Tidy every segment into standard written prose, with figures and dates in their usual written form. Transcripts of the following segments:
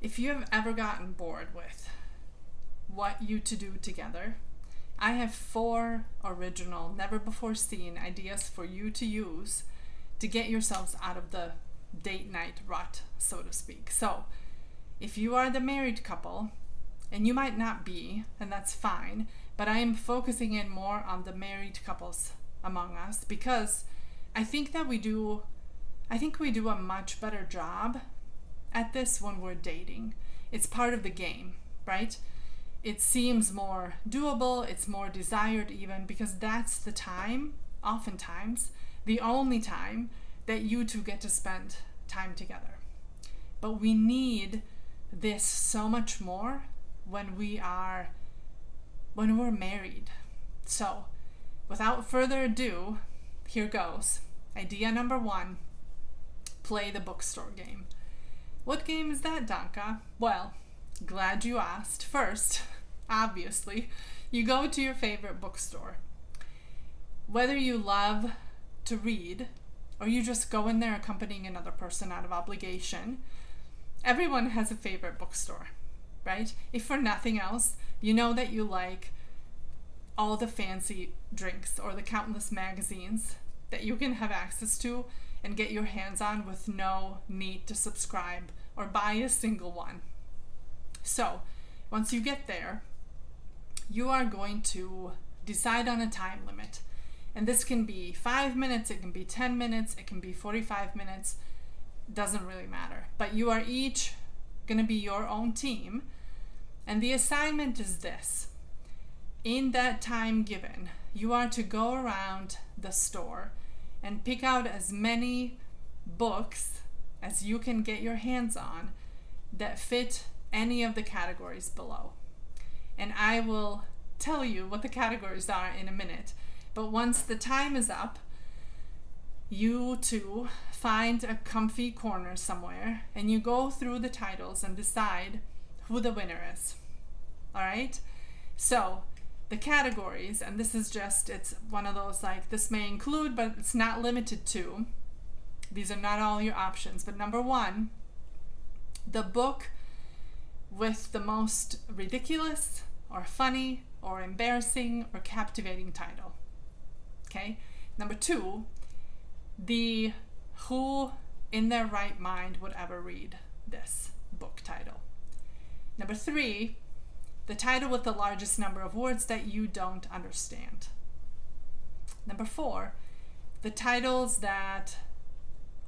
If you have ever gotten bored with what you to do together, I have 4 original, never before seen ideas for you to use to get yourselves out of the date night rut, so to speak. So, if you are the married couple, and you might not be, and that's fine, but I am focusing in more on the married couples among us because I think we do a much better job at this when we're dating. It's part of the game, right? It seems more doable, it's more desired even, because that's the time, oftentimes, the only time that you two get to spend time together. But we need this so much more when we're married. So, without further ado, here goes. Idea number 1, play the bookstore game. What game is that, Danka? Well, glad you asked. First, obviously, you go to your favorite bookstore. Whether you love to read or you just go in there accompanying another person out of obligation, everyone has a favorite bookstore, right? If for nothing else, you know that you like all the fancy drinks or the countless magazines that you can have access to and get your hands on with no need to subscribe or buy a single one. So, once you get there, you are going to decide on a time limit. And this can be 5 minutes, it can be 10 minutes, it can be 45 minutes, doesn't really matter. But you are each going to be your own team. And the assignment is this. In that time given, you are to go around the store and pick out as many books as you can get your hands on that fit any of the categories below. And I will tell you what the categories are in a minute. But once the time is up, you two find a comfy corner somewhere and you go through the titles and decide who the winner is. All right? So, the categories, and this is just, it's one of those like, this may include, but it's not limited to. These are not all your options. But number 1, the book with the most ridiculous or funny or embarrassing or captivating title. Okay? Number 2, the who in their right mind would ever read this book title. Number 3, the title with the largest number of words that you don't understand. Number 4, the titles that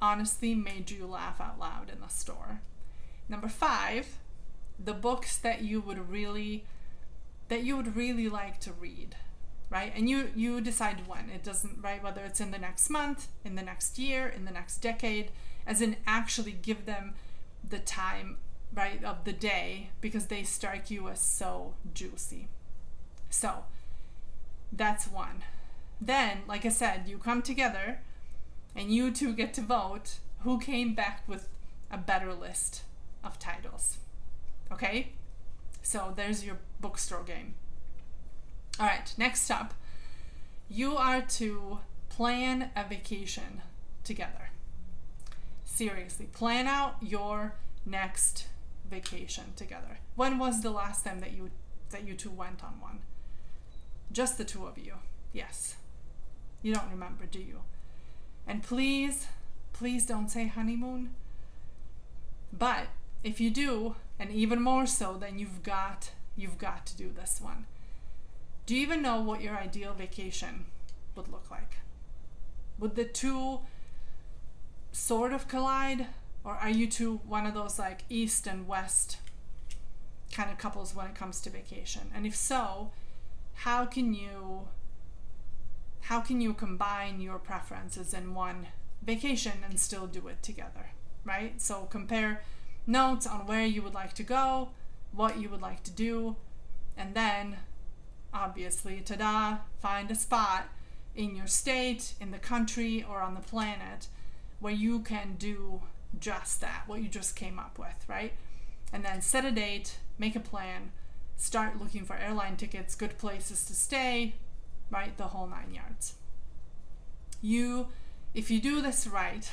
honestly made you laugh out loud in the store. Number 5, the books that you would really like to read, right? And you decide when. It doesn't, right, whether it's in the next month, in the next year, in the next decade, as in actually give them the time, right, of the day, because they strike you as so juicy. So that's 1. Then, like I said, you come together and you two get to vote who came back with a better list of titles. Okay? So there's your bookstore game. All right, next up, you are to plan a vacation together. Seriously, plan out your next vacation together. When was the last time that you two went on one? Just the two of you. Yes. You don't remember, do you? And please don't say honeymoon. But if you do, and even more so, then you've got to do this one. Do you even know what your ideal vacation would look like? Would the two sort of collide? Or are you two one of those like east and west kind of couples when it comes to vacation? And if so, how can you combine your preferences in one vacation and still do it together, right? So compare notes on where you would like to go, what you would like to do, and then obviously, find a spot in your state, in the country, or on the planet where you can do just that, what you just came up with, right? And then set a date, make a plan, start looking for airline tickets, good places to stay, right? The whole 9 yards. If you do this right,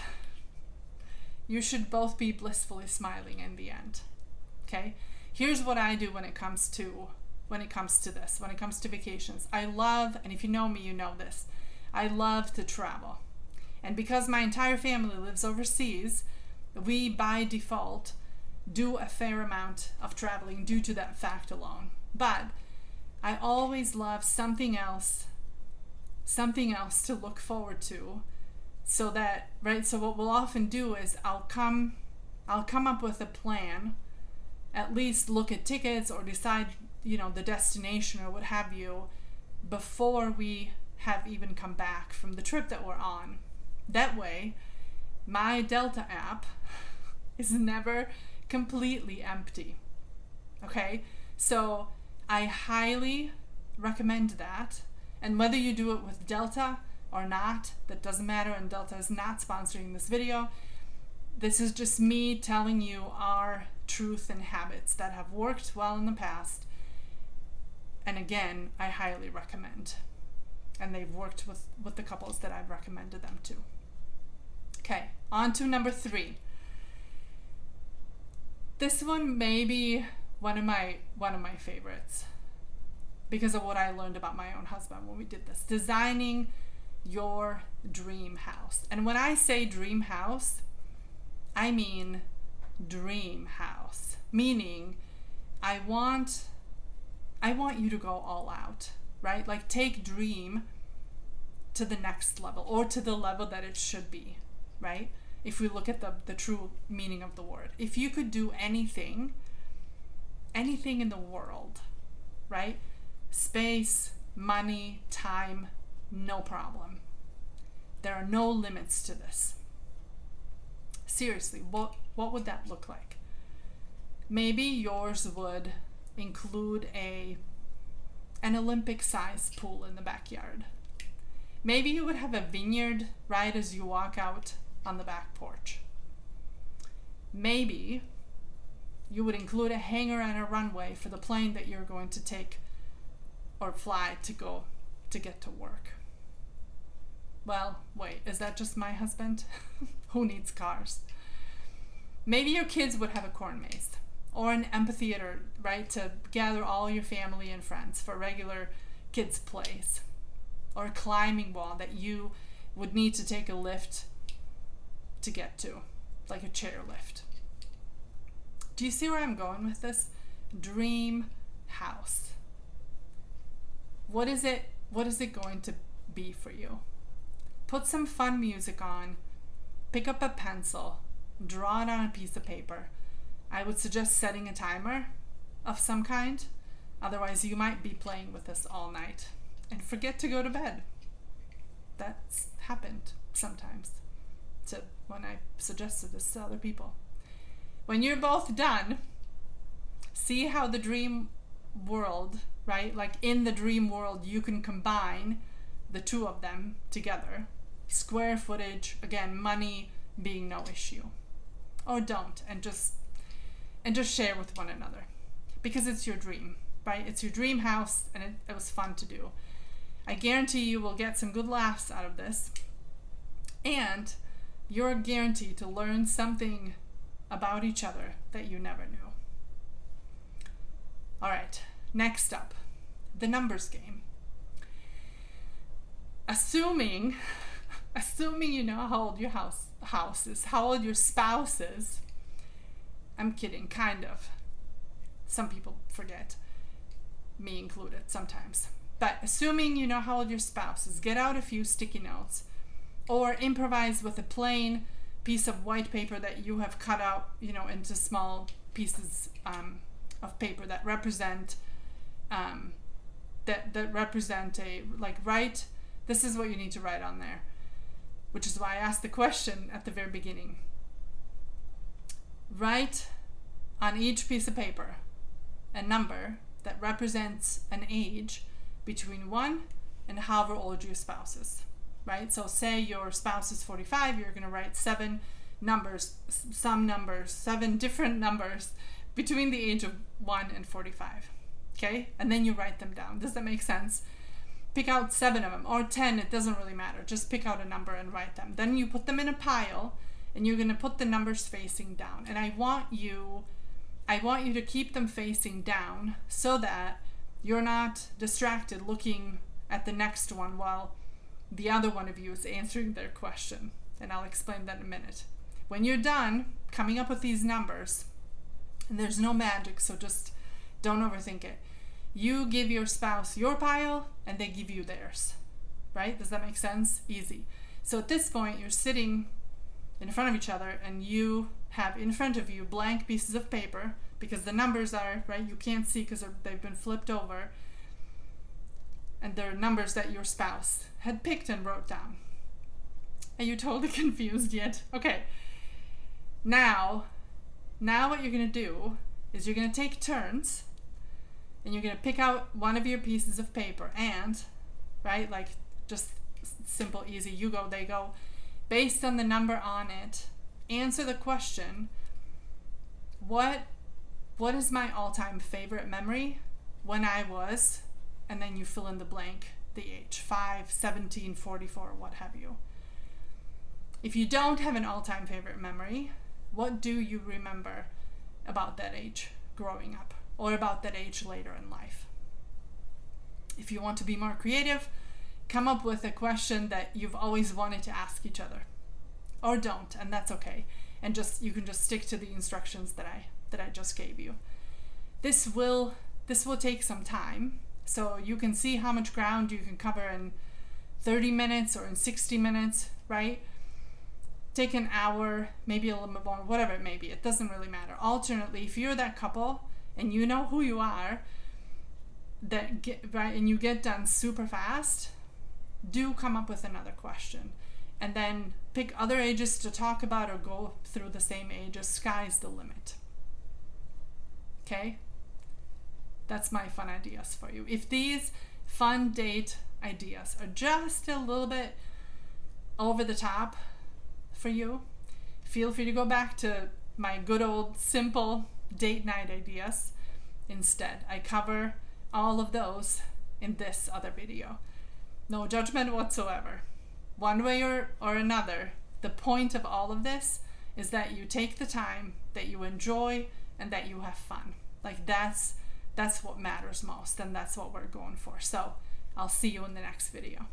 you should both be blissfully smiling in the end. Okay? Here's what I do when it comes to this, when it comes to vacations. I love, and if you know me, you know this, I love to travel. And because my entire family lives overseas, we by default do a fair amount of traveling due to that fact alone. But I always love something else to look forward to, so that, right, so what we'll often do is I'll come up with a plan, at least look at tickets or decide, the destination or what have you, before we have even come back from the trip that we're on. That way, my Delta app is never completely empty. Okay? So I highly recommend that. And whether you do it with Delta or not, that doesn't matter, and Delta is not sponsoring this video. This is just me telling you our truth and habits that have worked well in the past. And again, I highly recommend. And they've worked with the couples that I've recommended them to. Okay, on to number 3. This one may be one of my favorites because of what I learned about my own husband when we did this. Designing your dream house. And when I say dream house, I mean dream house. Meaning, I want you to go all out, right? Like, take dream to the next level, or to the level that it should be, right? If we look at the true meaning of the word. If you could do anything in the world, right? Space, money, time, no problem. There are no limits to this. Seriously, what would that look like? Maybe yours would include an Olympic-sized pool in the backyard. Maybe you would have a vineyard right as you walk out on the back porch. Maybe you would include a hangar and a runway for the plane that you're going to take or fly to get to work. Well, wait, is that just my husband? Who needs cars? Maybe your kids would have a corn maze or an amphitheater, right, to gather all your family and friends for regular kids' plays, or a climbing wall that you would need to take a lift to get to, like a chair lift. Do you see where I'm going with this? Dream house. What is it going to be for you? Put some fun music on, pick up a pencil, draw it on a piece of paper. I would suggest setting a timer of some kind. Otherwise, you might be playing with this all night and forget to go to bed. That's happened sometimes when I suggested this to other people. When you're both done, see how the dream world, right? Like in the dream world, you can combine the two of them together. Square footage, again, money being no issue. Or don't, and just share with one another. Because it's your dream, right? It's your dream house, and it was fun to do. I guarantee you will get some good laughs out of this. And you're guaranteed to learn something about each other that you never knew. All right, next up, the numbers game. Assuming you know how old your house is, how old your spouse is. I'm kidding, kind of. Some people forget, me included sometimes. But assuming you know how old your spouse is, get out a few sticky notes or improvise with a plain piece of white paper that you have cut out, into small pieces of paper that represent write. This is what you need to write on there, which is why I asked the question at the very beginning. Write on each piece of paper a number that represents an age between 1 and however old your spouse is, right? So say your spouse is 45, you're going to write 7 different numbers between the age of 1 and 45, okay? And then you write them down. Does that make sense? Pick out 7 of them, or 10, it doesn't really matter. Just pick out a number and write them. Then you put them in a pile, and you're going to put the numbers facing down. And I want you I want you to keep them facing down so that you're not distracted looking at the next one while the other one of you is answering their question. And I'll explain that in a minute. When you're done coming up with these numbers, and there's no magic, so just don't overthink it. You give your spouse your pile and they give you theirs. Right? Does that make sense? Easy. So at this point, you're sitting in front of each other and you have in front of you blank pieces of paper because the numbers are, right, you can't see because they've been flipped over. And they're numbers that your spouse had picked and wrote down. Are you totally confused yet? Okay. Now what you're going to do is you're going to take turns and you're going to pick out one of your pieces of paper and, right, like just simple, easy, you go, they go. Based on the number on it, answer the question, what is my all-time favorite memory when I was, and then you fill in the blank, the age, 5, 17, 44, what have you. If you don't have an all-time favorite memory, what do you remember about that age growing up or about that age later in life? If you want to be more creative, come up with a question that you've always wanted to ask each other. Or don't, and that's okay. And you can just stick to the instructions that I just gave you. This will take some time, so you can see how much ground you can cover in 30 minutes or in 60 minutes, right? Take an hour, maybe a little bit more, whatever it may be. It doesn't really matter. Alternately, if you're that couple and you know who you are, and you get done super fast, do come up with another question. And then pick other ages to talk about or go through the same ages. Sky's the limit. Okay? That's my fun ideas for you. If these fun date ideas are just a little bit over the top for you, feel free to go back to my good old simple date night ideas instead. I cover all of those in this other video. No judgment whatsoever. One way or another, the point of all of this is that you take the time, that you enjoy, and that you have fun. Like that's what matters most, and that's what we're going for. So I'll see you in the next video.